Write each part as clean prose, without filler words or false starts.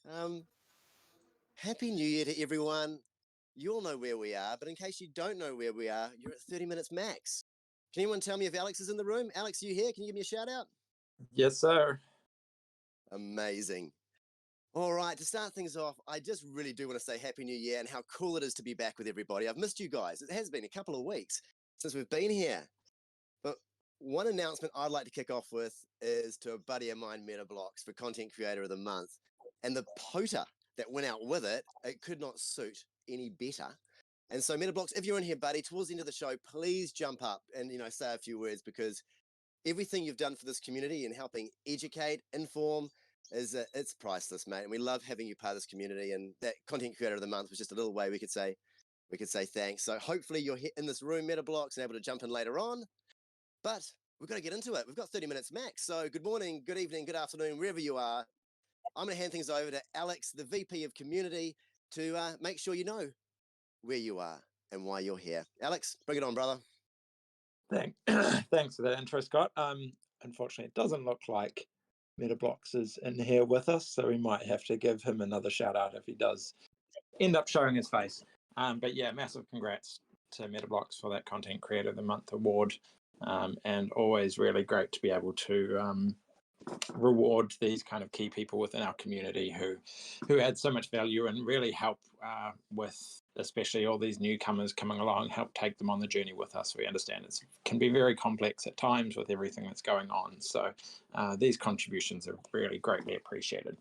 Um, Happy New Year to everyone. You all know where we are, but in case you don't know where we are, you're at 30 minutes max. Can anyone tell me if Alex is in the room? Alex, are you here? Can you give me a shout out? Yes, sir. Amazing. All right, to start things off, I just really do want to say Happy New Year and how cool it is to be back with everybody. I've missed you guys. It has been a couple of weeks since we've been here. But one announcement I'd like to kick off with is to a buddy of mine, MetaBloxx, for Content Creator of the Month. And the poter that went out with it, it could not suit any better. And so MetaBloxx, if you're in here, buddy, towards the end of the show, please jump up and say a few words, because everything you've done for this community and helping educate, inform, is it's priceless, mate. And we love having you part of this community. And that Content Creator of the Month was just a little way we could say thanks. So hopefully you're in this room, MetaBloxx, and able to jump in later on. But we've got to get into it. We've got 30 minutes max. So good morning, good evening, good afternoon, wherever you are. I'm going to hand things over to Alex, the VP of Community, to make sure you know where you are and why you're here. Alex, bring it on, brother. Thanks for that intro, Scott. Unfortunately, it doesn't look like MetaBloxx is in here with us, so we might have to give him another shout out if he does end up showing his face. But yeah, massive congrats to MetaBloxx for that Content Creator of the Month award, and always really great to be able to reward these kind of key people within our community who add so much value and really help with, especially all these newcomers coming along, help take them on the journey with us. We understand it can be very complex at times with everything that's going on, so these contributions are really greatly appreciated.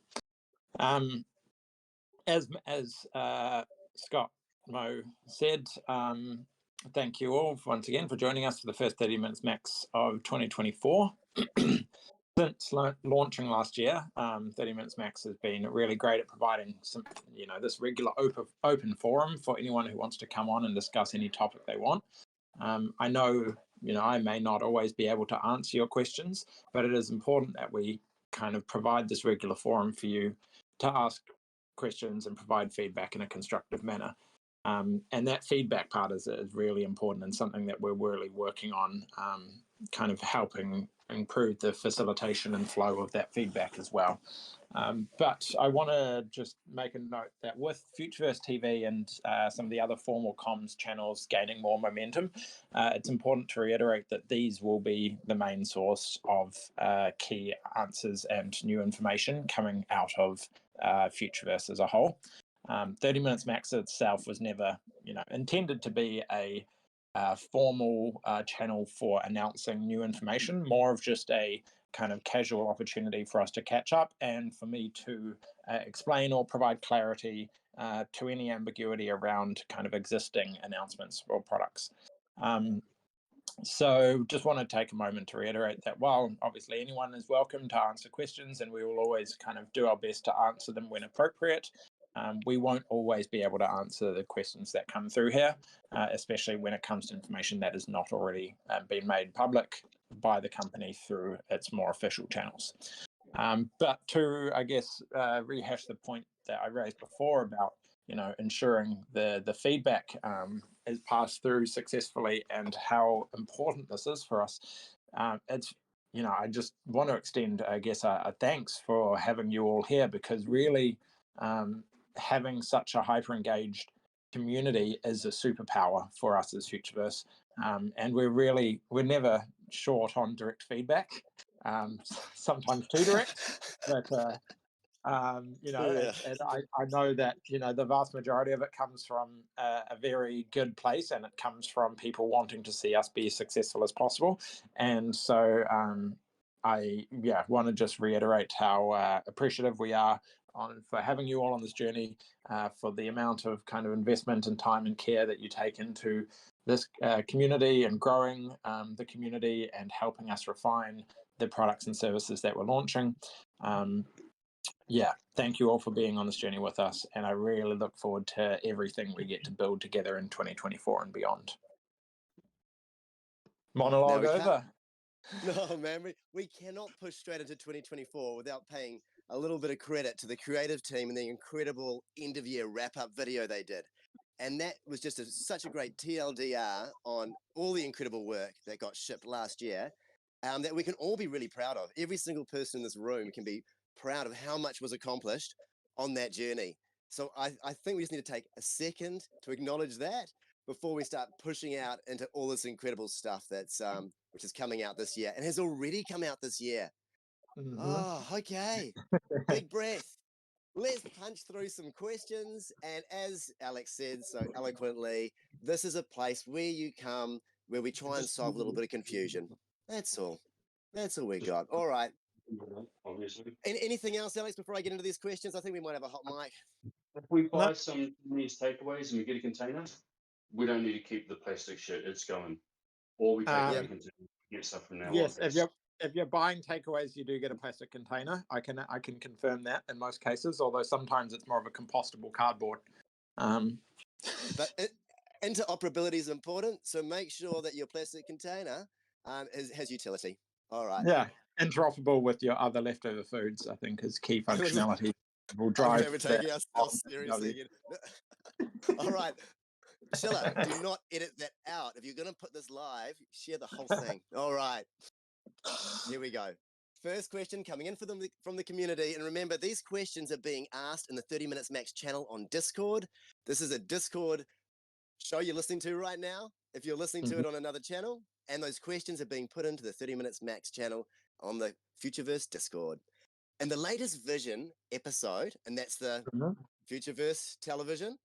As Scott Mo said, thank you all once again for joining us for the first 30 minutes max of 2024. Since launching last year, 30 Minutes Max has been really great at providing some, this regular open forum for anyone who wants to come on and discuss any topic they want. I know, I may not always be able to answer your questions, but it is important that we kind of provide this regular forum for you to ask questions and provide feedback in a constructive manner. And that feedback part is really important and something that we're really working on, kind of helping improve the facilitation and flow of that feedback as well. But I want to just make a note that with Futureverse TV and some of the other formal comms channels gaining more momentum, it's important to reiterate that these will be the main source of key answers and new information coming out of Futureverse as a whole. 30 Minutes Max itself was never, intended to be a formal channel for announcing new information, more of just a kind of casual opportunity for us to catch up and for me to explain or provide clarity to any ambiguity around kind of existing announcements or products. So just want to take a moment to reiterate that while obviously anyone is welcome to answer questions and we will always kind of do our best to answer them when appropriate, we won't always be able to answer the questions that come through here, especially when it comes to information that has not already been made public by the company through its more official channels. But to, I guess, rehash the point that I raised before about, ensuring the feedback is passed through successfully and how important this is for us. It's, I just want to extend, I guess, a thanks for having you all here, because really having such a hyper-engaged community is a superpower for us as Futureverse. And we're never short on direct feedback, sometimes too direct, but Yeah. and I know that the vast majority of it comes from a very good place, and it comes from people wanting to see us be as successful as possible. And so I want to just reiterate how appreciative we are for having you all on this journey, for the amount of kind of investment and time and care that you take into this community and growing the community and helping us refine the products and services that we're launching. Thank you all for being on this journey with us, and I really look forward to everything we get to build together in 2024 and beyond. Monologue over. No, man, we cannot push straight into 2024 without paying a little bit of credit to the creative team and the incredible end-of-year wrap-up video they did. And that was just such a great TLDR on all the incredible work that got shipped last year, that we can all be really proud of. Every single person in this room can be proud of how much was accomplished on that journey. So I think we just need to take a second to acknowledge that before we start pushing out into all this incredible stuff that's which is coming out this year and has already come out this year. Oh, okay. Big breath. Let's punch through some questions. And as Alex said so eloquently, this is a place where you come, where we try and solve a little bit of confusion. That's all. That's all we got. All right. Obviously. Anything else, Alex, before I get into these questions? I think we might have a hot mic. If we buy some Chinese takeaways and we get a container, we don't need to keep the plastic shit. It's going. Or we take away Yep. the container, get stuff from now Yes, on. if you're buying takeaways, you do get a plastic container. I can confirm that in most cases, although sometimes it's more of a compostable cardboard. But interoperability is important, so make sure that your plastic container has utility. All right. Yeah, interoperable with your other leftover foods, I think, is key functionality. Will drive. We're taking ourselves seriously again. All right. Sheila, do not edit that out. If you're going to put this live, share the whole thing. All right. Here we go. First question coming in from the community. And remember, these questions are being asked in the 30 Minutes Max channel on Discord. This is a Discord show you're listening to right now. If you're listening to it on another channel, and those questions are being put into the 30 Minutes Max channel on the Futureverse Discord. And the latest Vision episode, and that's the Futureverse television,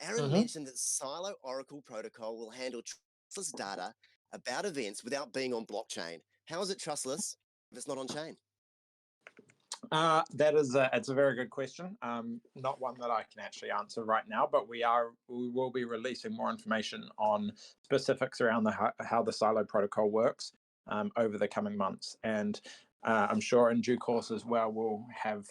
Aaron mentioned that Silo Oracle Protocol will handle trustless data about events without being on blockchain. How is it trustless if it's not on chain? It's a very good question. Not one that I can actually answer right now, but we will be releasing more information on specifics around how the Silo protocol works over the coming months. And I'm sure in due course as well, we'll have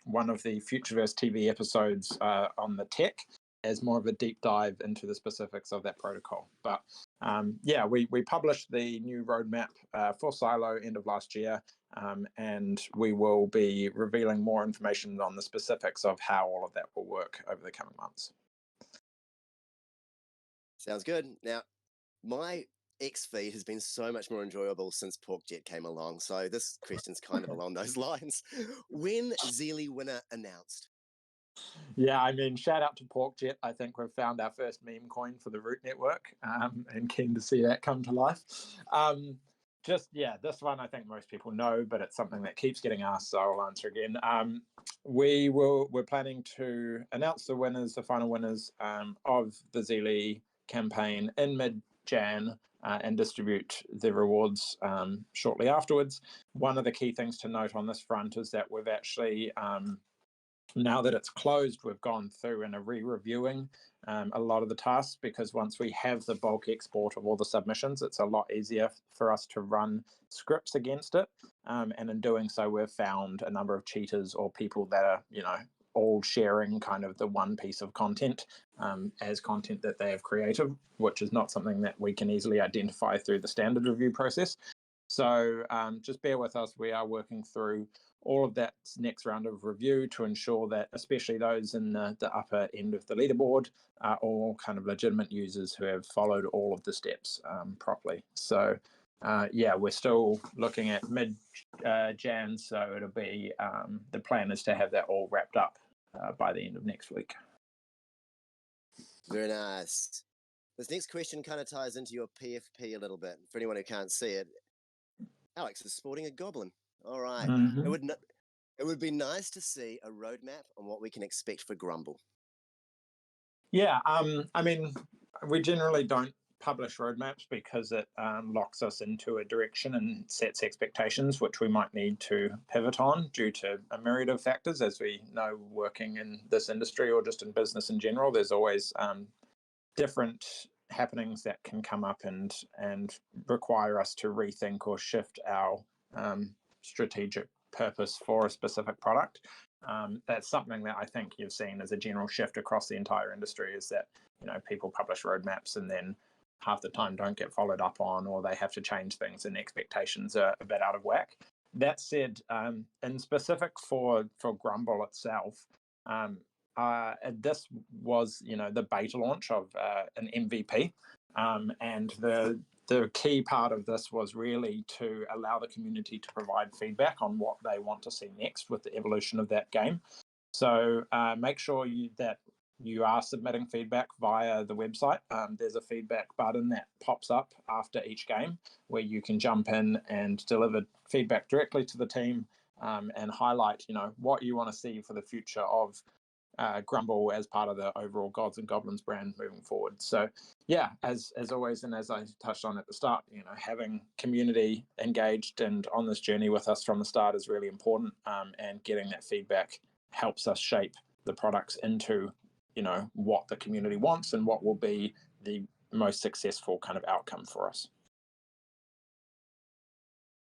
one of the Futureverse TV episodes on the tech as more of a deep dive into the specifics of that protocol. But yeah, we published the new roadmap for Silo end of last year, and we will be revealing more information on the specifics of how all of that will work over the coming months. Sounds good. Now, my X feed has been so much more enjoyable since PorkJet came along. So this question's kind of along those lines. When Zealy winner announced? Yeah, I mean, shout out to PorkJet. I think we've found our first meme coin for the Root network, and keen to see that come to life. This one I think most people know, but it's something that keeps getting asked, so I'll answer again. We're planning to announce the final winners of the Zealy campaign in mid-Jan and distribute the rewards shortly afterwards. One of the key things to note on this front is that we've actually now that it's closed, we've gone through and are re-reviewing a lot of the tasks, because once we have the bulk export of all the submissions, it's a lot easier for us to run scripts against it. And in doing so, we've found a number of cheaters or people that are, all sharing kind of the one piece of content as content that they have created, which is not something that we can easily identify through the standard review process. So just bear with us. We are working through all of that next round of review to ensure that especially those in the upper end of the leaderboard are all kind of legitimate users who have followed all of the steps properly. So we're still looking at mid-Jan, so it'll be the plan is to have that all wrapped up by the end of next week. Very nice. This next question kind of ties into your PFP a little bit. For anyone who can't see it, Alex is sporting a goblin. All right. It would be nice to see a roadmap on what we can expect for Grumble. Yeah, I mean, we generally don't publish roadmaps because it locks us into a direction and sets expectations, which we might need to pivot on due to a myriad of factors. As we know, working in this industry or just in business in general, there's always different happenings that can come up and require us to rethink or shift our strategic purpose for a specific product. That's something that I think you've seen as a general shift across the entire industry, is that people publish roadmaps and then half the time don't get followed up on, or they have to change things and expectations are a bit out of whack. That said, in specific for Grumble itself, this was the beta launch of an MVP, and the key part of this was really to allow the community to provide feedback on what they want to see next with the evolution of that game. So make sure that you are submitting feedback via the website. There's a feedback button that pops up after each game where you can jump in and deliver feedback directly to the team, and highlight, what you want to see for the future of Grumble as part of the overall Gods and Goblins brand moving forward. So yeah, as always, and as I touched on at the start, having community engaged and on this journey with us from the start is really important, and getting that feedback helps us shape the products into what the community wants and what will be the most successful kind of outcome for us.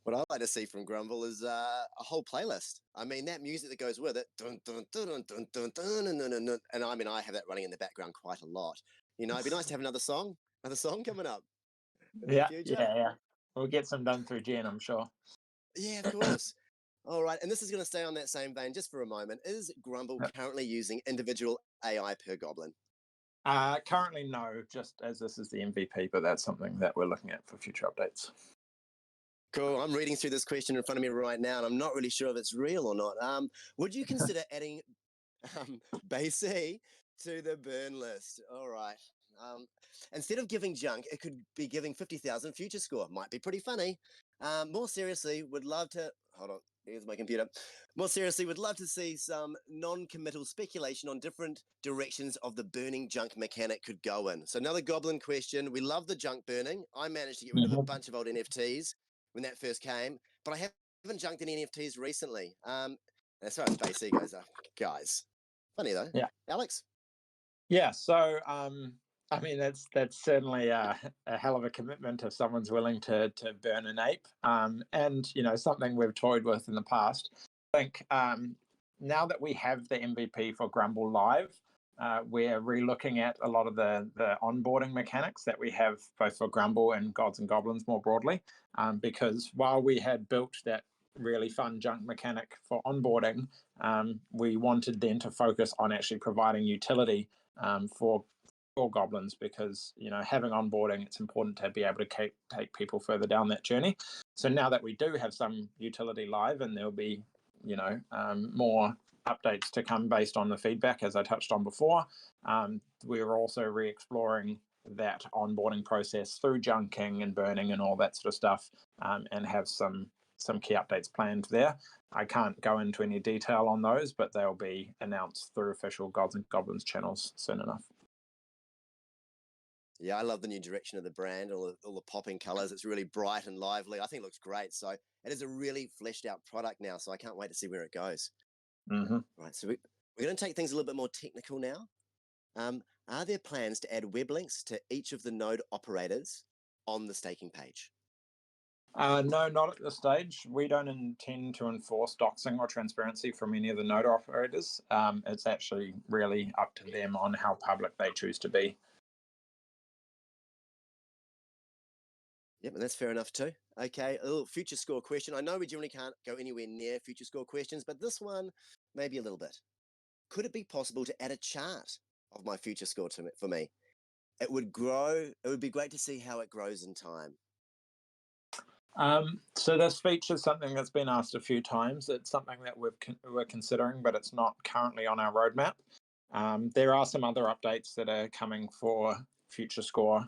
What I like to see from Grumble is a whole playlist. I mean, that music that goes with it, dun, dun, dun, dun, dun, dun, dun, dun, dun, dun, and I mean, I have that running in the background quite a lot. It'd be nice to have another song coming up in the future. Yeah. We'll get some done through Jen, I'm sure. Yeah, of course. All right, and this is going to stay on that same vein just for a moment. Is Grumble currently using individual AI per goblin? Currently, no, just as this is the MVP, but that's something that we're looking at for future updates. Cool. I'm reading through this question in front of me right now, and I'm not really sure if it's real or not. Would you consider adding Basie to the burn list? All right. Instead of giving junk, it could be giving 50,000 future score. Might be pretty funny. More seriously, would love to... Hold on. Here's my computer. More seriously, would love to see some non-committal speculation on different directions of the burning junk mechanic could go in. So another goblin question. We love the junk burning. I managed to get rid of a bunch of old NFTs when that first came, but I haven't junked any NFTs recently. As far as Basie goes, guys, funny though. Yeah, Alex. Yeah. So, I mean, that's certainly a hell of a commitment if someone's willing to burn an ape. And something we've toyed with in the past. I think now that we have the MVP for Grumble live, we're relooking at a lot of the onboarding mechanics that we have both for Grumble and Gods and Goblins more broadly. Because while we had built that really fun junk mechanic for onboarding, we wanted then to focus on actually providing utility for goblins, because having onboarding, it's important to be able to take people further down that journey. So now that we do have some utility live, and there'll be more updates to come based on the feedback, as I touched on before, we're also re-exploring that onboarding process through junking and burning and all that sort of stuff, and have some key updates planned there. I can't go into any detail on those, but they'll be announced through official Gods and Goblins channels soon enough. Yeah, I love the new direction of the brand, all the popping colors. It's really bright and lively. I think it looks great. So it is a really fleshed out product now. So I can't wait to see where it goes. Right, so we're going to take things a little bit more technical now. Are there plans to add web links to each of the node operators on the staking page? No, not at this stage. We don't intend to enforce doxing or transparency from any of the node operators. It's actually really up to them on how public they choose to be. Yep, and that's fair enough too. Okay, a little future score question. I know we generally can't go anywhere near future score questions, but this one, maybe a little bit. Could it be possible to add a chart of my future score for me? It would grow. It would be great to see how it grows in time. So this feature is something that's been asked a few times. It's something that we're considering, but it's not currently on our roadmap. There are some other updates that are coming for future score,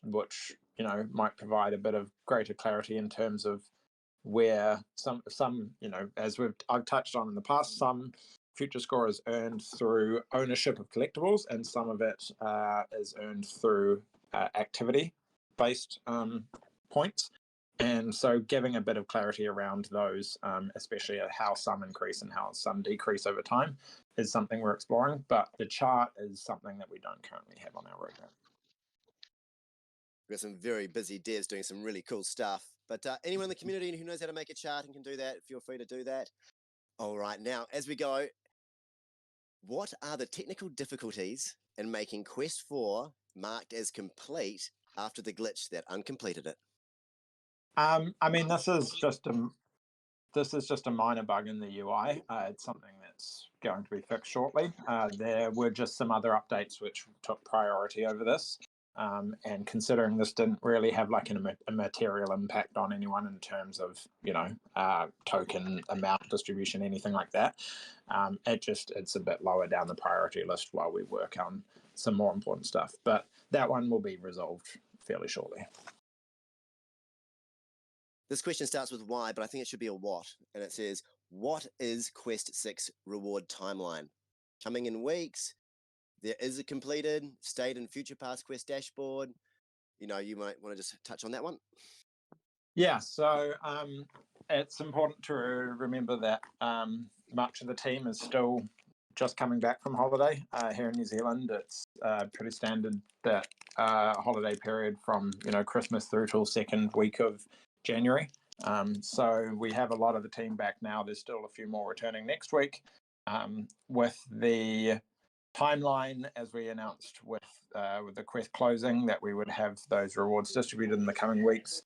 which might provide a bit of greater clarity in terms of where some as I've touched on in the past, some future score is earned through ownership of collectibles, and some of it is earned through activity-based points. And so giving a bit of clarity around those, especially how some increase and how some decrease over time, is something we're exploring. But the chart is something that we don't currently have on our roadmap. We've got some very busy devs doing some really cool stuff. But anyone in the community who knows how to make a chart and can do that, feel free to do that. All right, now, as we go, what are the technical difficulties in making Quest 4 marked as complete after the glitch that uncompleted it? I mean, this is just a minor bug in the UI. It's something that's going to be fixed shortly. There were just some other updates which took priority over this. And considering this didn't really have like a material impact on anyone in terms of, token amount distribution, anything like that, it's a bit lower down the priority list while we work on some more important stuff. But that one will be resolved fairly shortly. This question starts with why, but I think it should be a what. And it says, what is Quest 6 reward timeline? Coming in weeks. There is a completed state and future past quest dashboard. You might want to just touch on that one. Yeah, so it's important to remember that much of the team is still just coming back from holiday. Here in New Zealand, it's pretty standard that holiday period from Christmas through till second week of January. So we have a lot of the team back now. There's still a few more returning next week. With the timeline, as we announced with the quest closing, that we would have those rewards distributed in the coming weeks.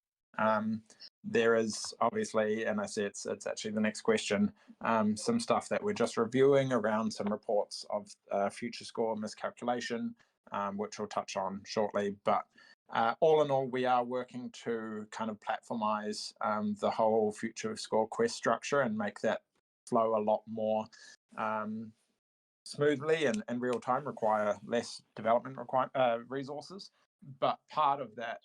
There is obviously, and I say it's actually the next question, some stuff that we're just reviewing around some reports of future score miscalculation, which we'll touch on shortly. But all in all, we are working to kind of platformize the whole future score quest structure and make that flow a lot more smoothly and in real time, require less development resources. But part of that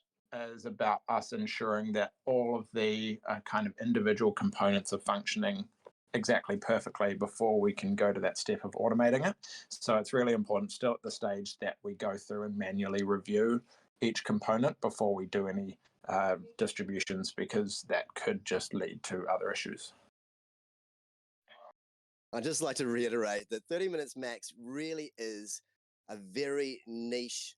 is about us ensuring that all of the kind of individual components are functioning exactly perfectly before we can go to that step of automating it. So it's really important still at the stage that we go through and manually review each component before we do any distributions, because that could just lead to other issues. I'd just like to reiterate that 30 Minutes Max really is a very niche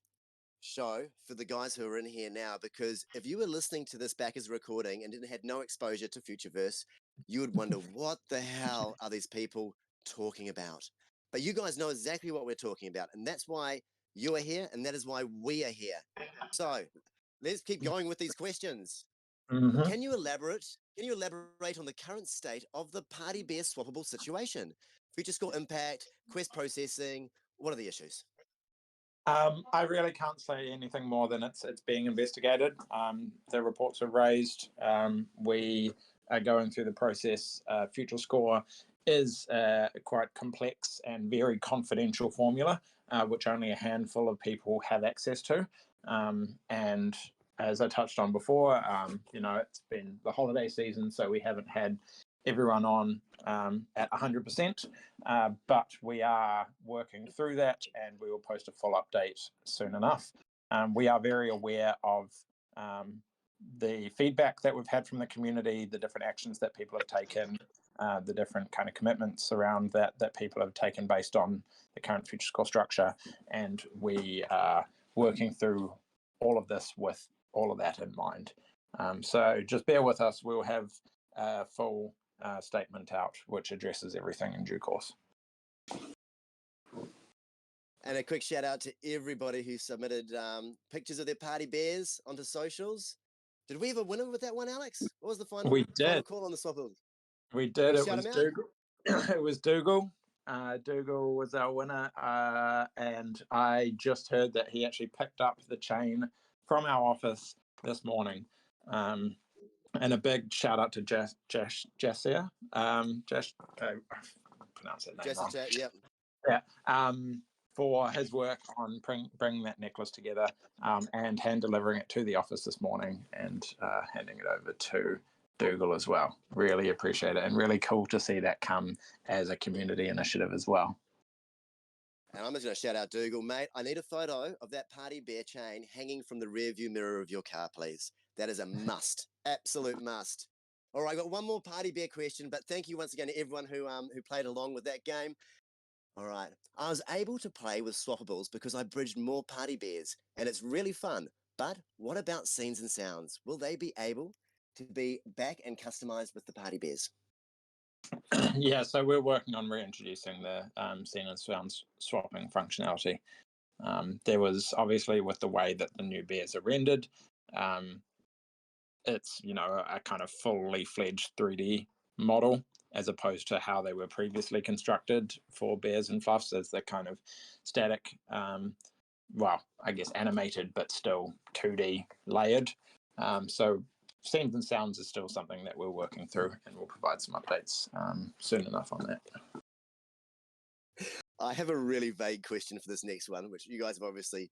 show for the guys who are in here now, because if you were listening to this back as a recording and had no exposure to Futureverse, you would wonder what the hell are these people talking about? But you guys know exactly what we're talking about, and that's why you are here, and that is why we are here. So let's keep going with these questions. Mm-hmm. Can you elaborate on the current state of the Party Bear swappable situation? Future score impact, quest processing, what are the issues? I really can't say anything more than it's being investigated. The reports are raised. We are going through the process. Future score is a quite complex and very confidential formula, which only a handful of people have access to. And as I touched on before, it's been the holiday season, so we haven't had everyone on at 100%, but we are working through that, and we will post a full update soon enough. We are very aware of the feedback that we've had from the community, the different actions that people have taken, the different kind of commitments around that people have taken based on the current future score structure, and we are working through all of this with all of that in mind. So just bear with us. We'll have a full statement out which addresses everything in due course. And a quick shout out to everybody who submitted pictures of their party bears onto socials. Did we have a winner with that one, Alex? What was the final call on the swap? We did. It was Dougal. It was Dougal. Dougal was our winner, and I just heard that he actually picked up the chain from our office this morning. And a big shout out to Jassia. I pronounce that name wrong. Yeah. For his work on bringing that necklace together, and hand delivering it to the office this morning, and handing it over to Dougal as well. Really appreciate it, and really cool to see that come as a community initiative as well. And I'm just going to shout out Dougal, mate. I need a photo of that party bear chain hanging from the rear view mirror of your car, please. That is a must, absolute must. All right, I got one more party bear question, but thank you once again to everyone who played along with that game. All right, I was able to play with swappables because I bridged more party bears, and it's really fun. But what about scenes and sounds? Will they be able to be back and customized with the party bears? Yeah, so we're working on reintroducing the scene and sounds swapping functionality. There was obviously, with the way that the new bears are rendered, it's a kind of fully fledged 3D model, as opposed to how they were previously constructed for bears and fluffs as the kind of static well, I guess animated, but still 2D layered. So scenes and sounds is still something that we're working through, and we'll provide some updates soon enough on that. I have a really vague question for this next one, which you guys have obviously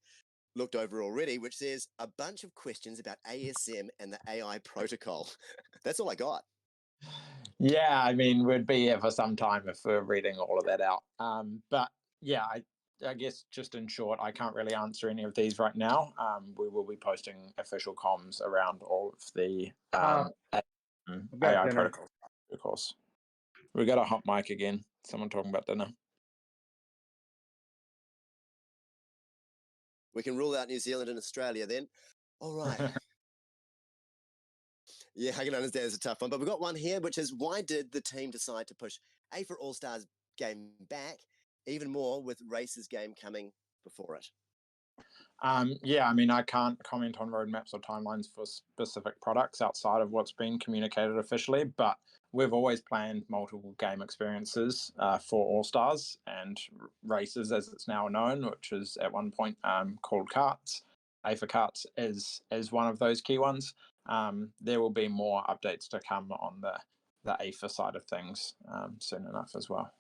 looked over already, which says a bunch of questions about ASM and the AI protocol. That's all I got. Yeah, I mean, we'd be here for some time if we're reading all of that out. But yeah, I guess just in short, I can't really answer any of these right now. We will be posting official comms around all of the AI protocols, of course. We got a hot mic again. Someone talking about dinner. We can rule out New Zealand and Australia then. All right. Yeah, I can understand it's a tough one, but we've got one here, which is why did the team decide to push A for All Stars game back even more with Races game coming before it? Yeah, I mean, I can't comment on roadmaps or timelines for specific products outside of what's been communicated officially, but we've always planned multiple game experiences for All Stars and Races, as it's now known, which is at one point called Karts. A for Karts is one of those key ones. There will be more updates to come on the AFA side of things soon enough as well.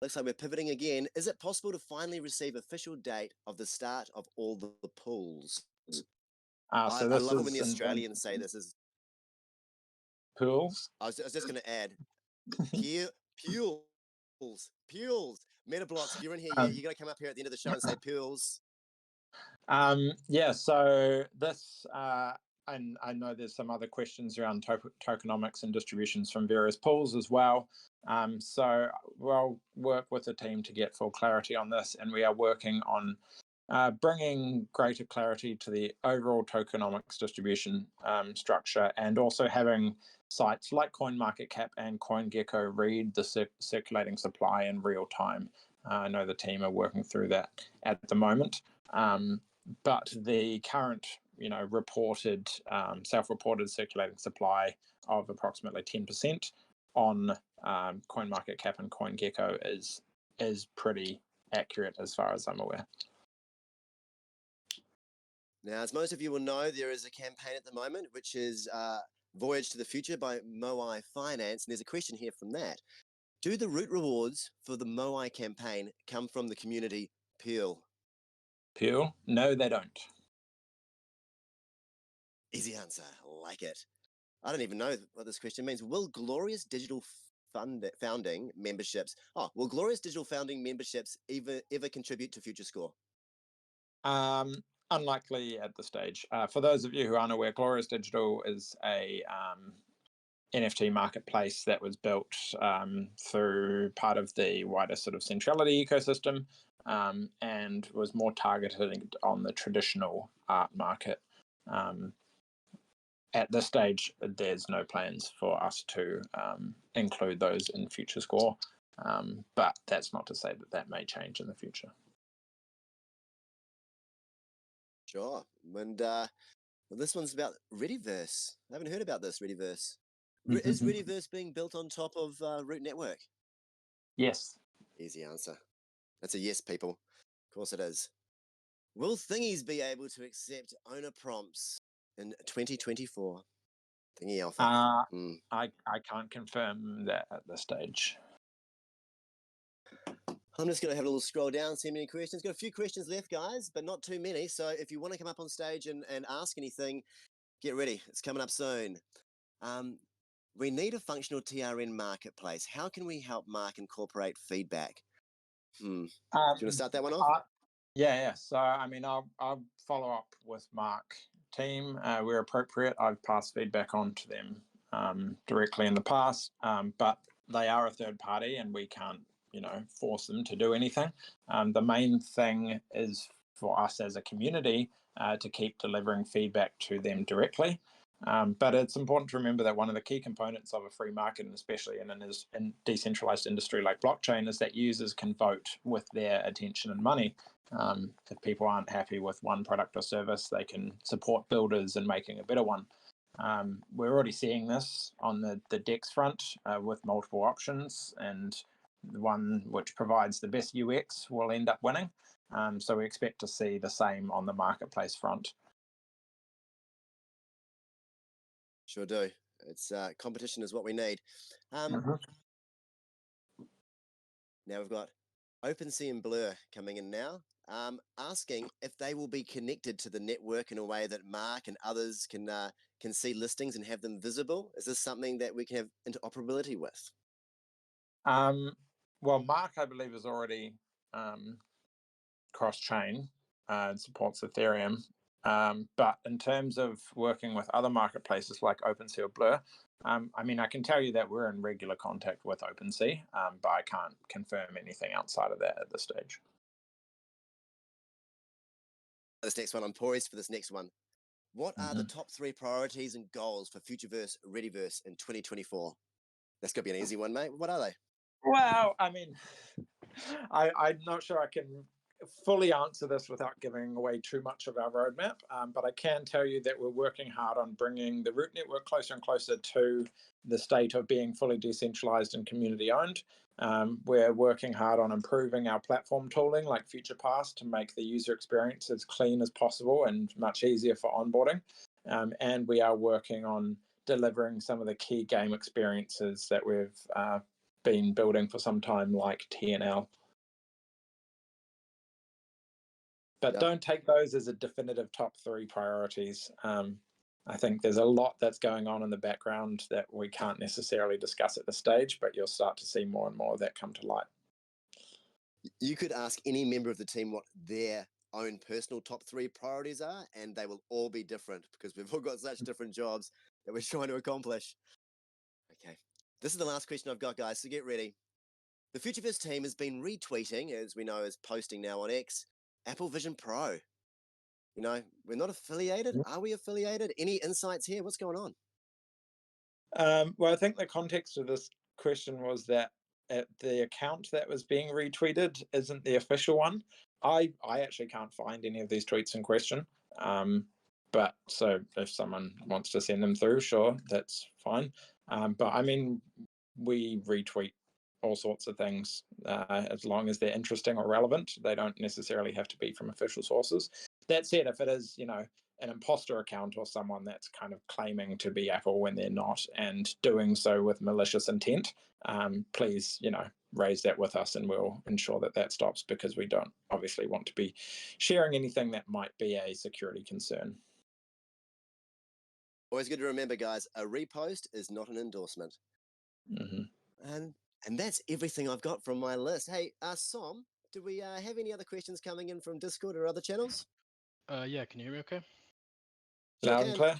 Looks like we're pivoting again. Is it possible to finally receive official date of the start of all the pools? I love it when the Australians say this is pools. I was just going to add Pules. MetaBloxx, if you're in here, you got to come up here at the end of the show and say Pules. Yeah, so this, and I know there's some other questions around tokenomics and distributions from various pools as well. So we'll work with the team to get full clarity on this, and we are working on bringing greater clarity to the overall tokenomics distribution structure, and also having sites like CoinMarketCap and CoinGecko read the circulating supply in real time. I know the team are working through that at the moment. But the current, reported, self-reported circulating supply of approximately 10% on CoinMarketCap and CoinGecko is pretty accurate as far as I'm aware. Now, as most of you will know, there is a campaign at the moment, which is Voyage to the Future by Moai Finance. And there's a question here from that. Do the root rewards for the Moai campaign come from the community Peel? Peel? No, they don't. Easy answer. Like it. I don't even know what this question means. Will Glorious Digital Founding memberships ever contribute to Future Score? Unlikely at this stage. For those of you who aren't aware, Glorious Digital is a NFT marketplace that was built through part of the wider sort of Centrality ecosystem, and was more targeted on the traditional art market. At this stage, there's no plans for us to include those in Future Score, but that's not to say that may change in the future. Sure. And this one's about Readiverse. I haven't heard about this, Readiverse. Is Readiverse being built on top of Root Network? Yes. Easy answer. That's a yes, people. Of course it is. Will Thingies be able to accept owner prompts in 2024? Thingy Alpha. I can't confirm that at this stage. I'm just going to have a little scroll down, see how many questions. Got a few questions left, guys, but not too many. So if you want to come up on stage and ask anything, get ready. It's coming up soon. We need a functional TRN marketplace. How can we help Mark incorporate feedback? Do you want to start that one off? Yeah. So, I mean, I'll follow up with Mark team where appropriate. I've passed feedback on to them directly in the past, but they are a third party and we can't, force them to do anything. The main thing is for us as a community to keep delivering feedback to them directly. But it's important to remember that one of the key components of a free market, and especially in a decentralized industry like blockchain, is that users can vote with their attention and money. If people aren't happy with one product or service, they can support builders in making a better one. We're already seeing this on the DEX front with multiple options, and the one which provides the best UX will end up winning. So we expect to see the same on the marketplace front. Sure do. It's competition is what we need. Now we've got OpenSea and Blur coming in now, asking if they will be connected to the network in a way that Mark and others can see listings and have them visible. Is this something that we can have interoperability with? Well, Mark, I believe, is already cross-chain and supports Ethereum. But in terms of working with other marketplaces like OpenSea or Blur, I mean, I can tell you that we're in regular contact with OpenSea, but I can't confirm anything outside of that at this stage. This next one, I'm poised for this next one. What are the top 3 priorities and goals for Futureverse Readyverse in 2024? That's going to be an easy one, mate. What are they? Well, I mean, I'm not sure I can fully answer this without giving away too much of our roadmap, but I can tell you that we're working hard on bringing the root network closer and closer to the state of being fully decentralized and community owned. We're working hard on improving our platform tooling like FuturePass to make the user experience as clean as possible and much easier for onboarding. And we are working on delivering some of the key game experiences that we've been building for some time, like TNL. But don't take those as a definitive top 3 priorities. I think there's a lot that's going on in the background that we can't necessarily discuss at this stage, but you'll start to see more and more of that come to light. You could ask any member of the team what their own personal top 3 priorities are, and they will all be different because we've all got such different jobs that we're trying to accomplish. Okay, this is the last question I've got, guys, so get ready. The Futureverse team has been retweeting, as we know, is posting now on X, Apple Vision Pro. You know, we're not affiliated. Are we affiliated? Any insights here? What's going on? Well, I think the context of this question was that the account that was being retweeted isn't the official one. I actually can't find any of these tweets in question. But so if someone wants to send them through, sure, that's fine. But I mean, we retweet all sorts of things as long as they're interesting or relevant. They don't necessarily have to be from official sources. That said, if it is, you know, an imposter account or someone that's kind of claiming to be Apple when they're not and doing so with malicious intent, please, you know, raise that with us and we'll ensure that that stops, because we don't obviously want to be sharing anything that might be a security concern. Always good to remember, guys, a repost is not an endorsement. And that's everything I've got from my list. Hey, Som, do we have any other questions coming in from Discord or other channels? Yeah, can you hear me okay? Loud and clear.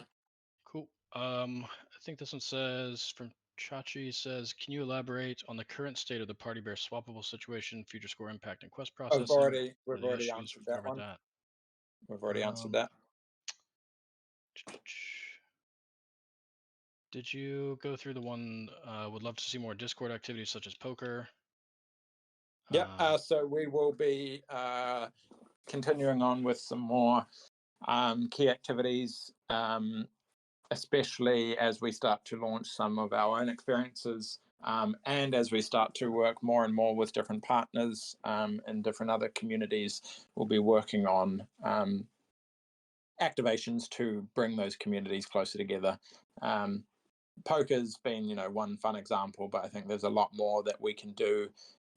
Cool. I think this one says, from Chachi, says, can you elaborate on the current state of the Party Bear swappable situation, future score impact, and quest processing? We've already answered that one. We've already answered that. Did you go through the one, would love to see more Discord activities such as poker? Yeah, so we will be continuing on with some more key activities, especially as we start to launch some of our own experiences, and as we start to work more and more with different partners in different other communities. We'll be working on activations to bring those communities closer together. Poker's been, you know, one fun example, but I think there's a lot more that we can do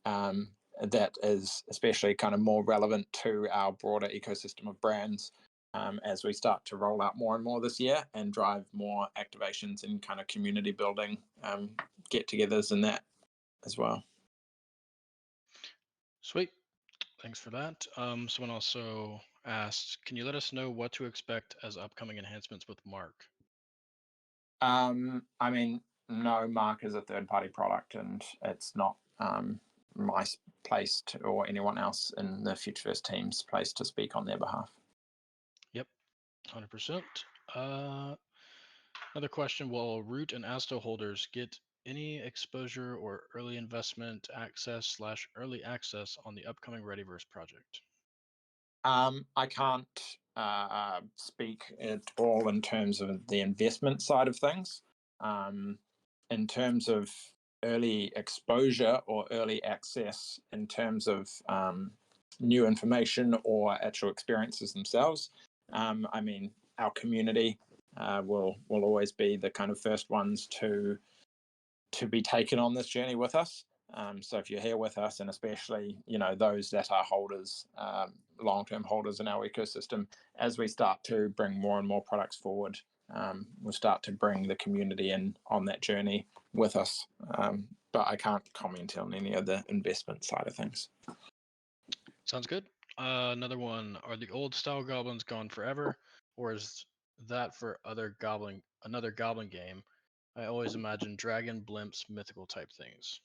that is especially kind of more relevant to our broader ecosystem of brands as we start to roll out more and more this year and drive more activations and kind of community building get-togethers and that as well. Sweet. Thanks for that. Someone also asked, can you let us know what to expect as upcoming enhancements with Mark? I mean, no, Mark is a third-party product, and it's not my place to, or anyone else in the Futureverse team's place to speak on their behalf. Yep, 100%. Another question, will Root and Asto holders get any exposure or early investment access / early access on the upcoming Readyverse project? I can't speak at all in terms of the investment side of things. In terms of early exposure or early access in terms of new information or actual experiences themselves. I mean, our community will always be the kind of first ones to be taken on this journey with us. So if you're here with us, and especially those that are holders, long-term holders in our ecosystem, as we start to bring more and more products forward, we'll start to bring the community in on that journey with us. But I can't comment on any of the investment side of things. Sounds good. Another one. Are the old style goblins gone forever, or is that for another goblin game? I always imagine dragon, blimps, mythical type things.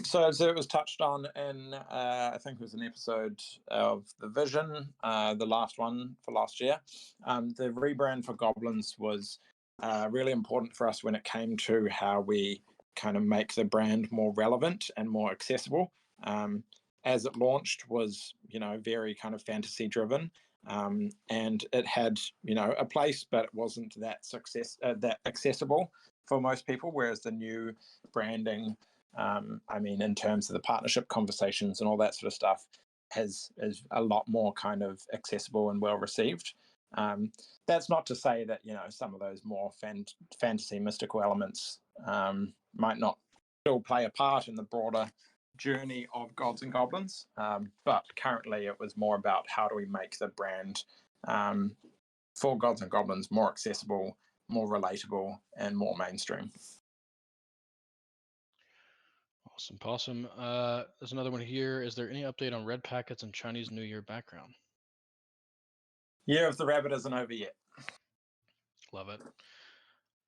So as it was touched on in, I think it was an episode of The Vision, the last one for last year, the rebrand for goblins was really important for us when it came to how we kind of make the brand more relevant and more accessible. As it launched was, very kind of fantasy driven, and it had, a place, but it wasn't that that accessible for most people. Whereas the new branding, I mean, in terms of the partnership conversations and all that sort of stuff, is a lot more kind of accessible and well received. That's not to say that some of those more fantasy mystical elements might not still play a part in the broader journey of gods and goblins, but currently it was more about how do we make the brand for gods and goblins more accessible, more relatable, and more mainstream. Awesome, possum. There's another one here. Is there any update on red packets and Chinese New Year background? Year of the Rabbit isn't over yet. Love it.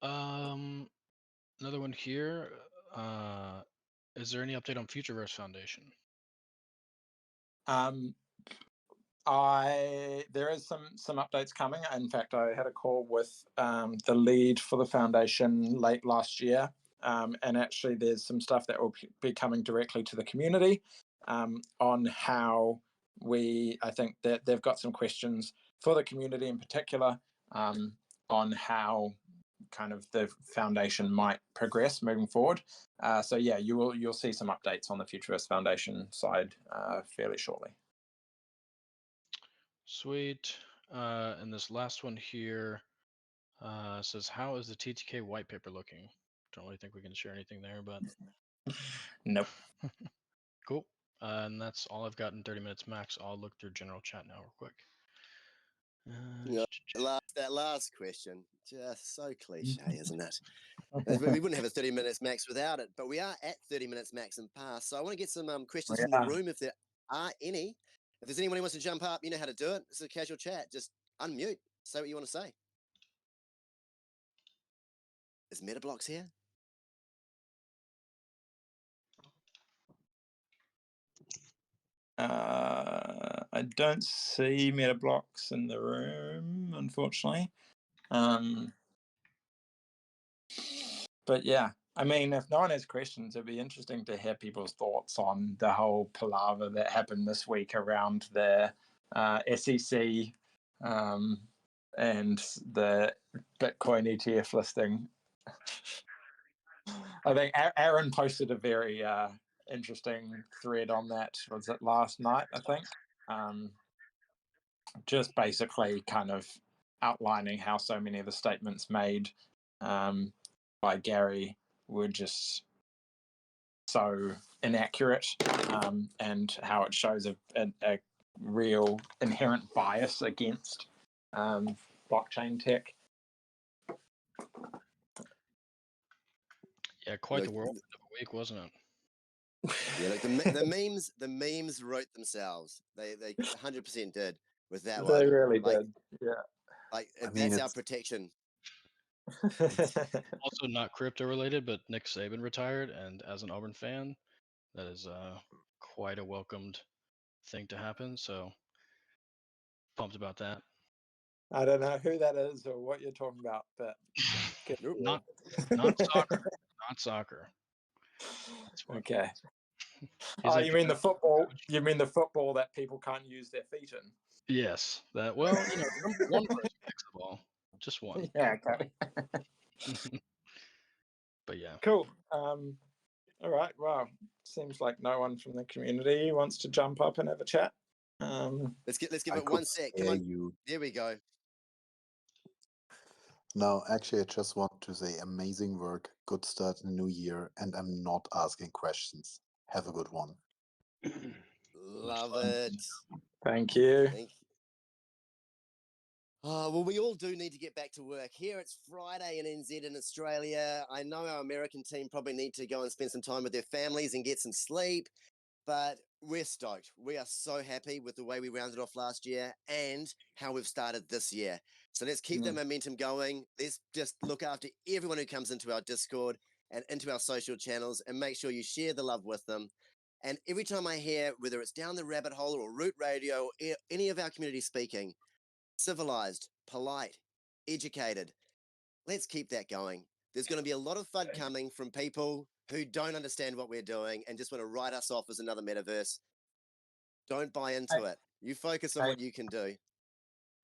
Another one here. Is there any update on Futureverse Foundation? There is some updates coming. In fact, I had a call with the lead for the foundation late last year, and actually there's some stuff that will be coming directly to the community on how I think that they've got some questions for the community in particular on how kind of the foundation might progress moving forward. So yeah, you'll see some updates on the Futureverse Foundation side fairly shortly. Sweet. And this last one here says, how is the TTK white paper looking? Don't really think we can share anything there, but Nope. cool. And that's all I've got in 30 minutes max. I'll look through general chat now real quick. That last question, just so cliche, isn't it? We wouldn't have a 30 minutes max without it, but we are at 30 minutes max and past. So I want to get some questions from the room if there are any. If there's anyone who wants to jump up, you know how to do it. This is a casual chat. Just unmute. Say what you want to say. Is MetaBloxx here? I don't see MetaBloxx in the room, unfortunately. But yeah, I mean, if no one has questions, it'd be interesting to hear people's thoughts on the whole palaver that happened this week around the SEC and the Bitcoin ETF listing. I think Aaron posted a very interesting thread on that. Was it last night, I think? Just basically kind of outlining how so many of the statements made by Gary were just so inaccurate, and how it shows a real inherent bias against blockchain tech. Yeah, quite the whirlwind of a week, wasn't it? Yeah, look, the memes wrote themselves. They 100% did with that one. They really did. Yeah. Like that's our protection. Also not crypto related, but Nick Saban retired, and as an Auburn fan, that is quite a welcomed thing to happen. So pumped about that. I don't know who that is or what you're talking about, but not soccer, not soccer. Okay. Oh, you mean the football? You mean the football that people can't use their feet in? Yes, that. Well, one person kicks the ball, just one. Yeah. Okay. But yeah, Cool. All right. Well, seems like no one from the community wants to jump up and have a chat. Let's give I it one could sec. Come scare on. you. There we go. No, actually, I just want to say amazing work, good start in the new year, and I'm not asking questions. Have a good one. Love it. Thank you. Thank you. Oh, well, we all do need to get back to work. Here it's Friday in NZ in Australia. I know our American team probably need to go and spend some time with their families and get some sleep, but we're stoked. We are so happy with the way we rounded off last year and how we've started this year. So let's keep the momentum going. Let's just look after everyone who comes into our Discord and into our social channels and make sure you share the love with them. And every time I hear, whether it's Down the Rabbit Hole or Root Radio, or any of our community speaking, civilized, polite, educated, let's keep that going. There's going to be a lot of FUD coming from people who don't understand what we're doing and just want to write us off as another metaverse. Don't buy into it. You focus on what you can do.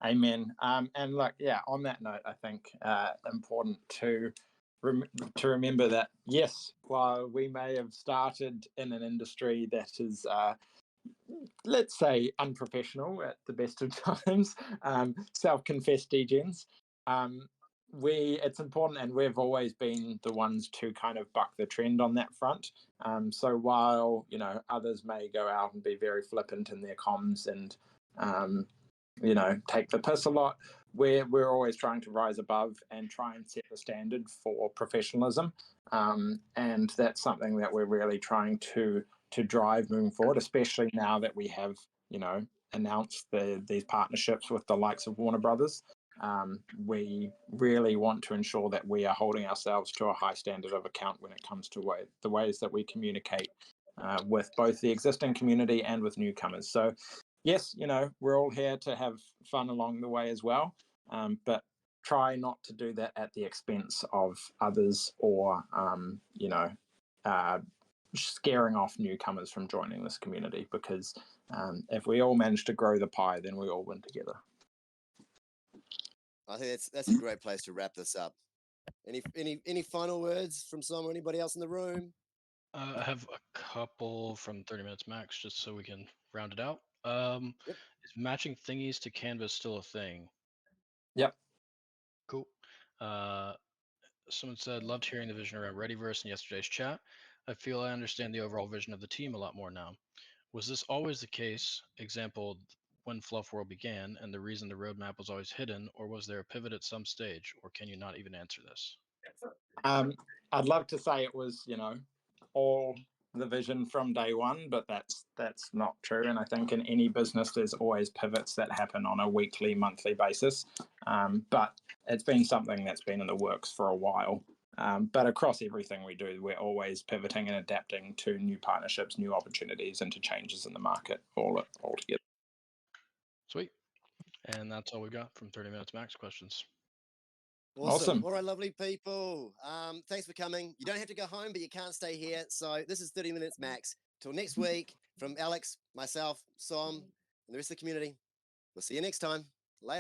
Amen. And look, yeah, on that note, I think important to remember that, yes, while we may have started in an industry that is, let's say, unprofessional at the best of times, self-confessed degens, it's important, and we've always been the ones to kind of buck the trend on that front. So while, others may go out and be very flippant in their comms and take the piss a lot, we're always trying to rise above and try and set the standard for professionalism, and that's something that we're really trying to drive moving forward, especially now that we have announced these partnerships with the likes of Warner Brothers. We really want to ensure that we are holding ourselves to a high standard of account when it comes to the ways that we communicate with both the existing community and with newcomers. So yes, we're all here to have fun along the way as well, but try not to do that at the expense of others or, scaring off newcomers from joining this community, because if we all manage to grow the pie, then we all win together. I think that's a great place to wrap this up. Any final words from Sam or anybody else in the room? I have a couple from 30 Minutes Max, just so we can round it out. Yep. Is matching thingies to Canvas still a thing? Yep. Cool. Someone said, loved hearing the vision around Readyverse in yesterday's chat. I feel I understand the overall vision of the team a lot more now. Was this always the case, example, when Fluff World began, and the reason the roadmap was always hidden, or was there a pivot at some stage, or can you not even answer this? I'd love to say it was, all the vision from day one, but that's not true. And I think in any business, there's always pivots that happen on a weekly, monthly basis. But it's been something that's been in the works for a while. But across everything we do, we're always pivoting and adapting to new partnerships, new opportunities, and to changes in the market all together. Sweet. And that's all we got from 30 Minutes Max questions. Awesome. All right, lovely people. Thanks for coming. You don't have to go home, but you can't stay here. So this is 30 Minutes Max. Till next week, from Alex, myself, Som, and the rest of the community. We'll see you next time. Later.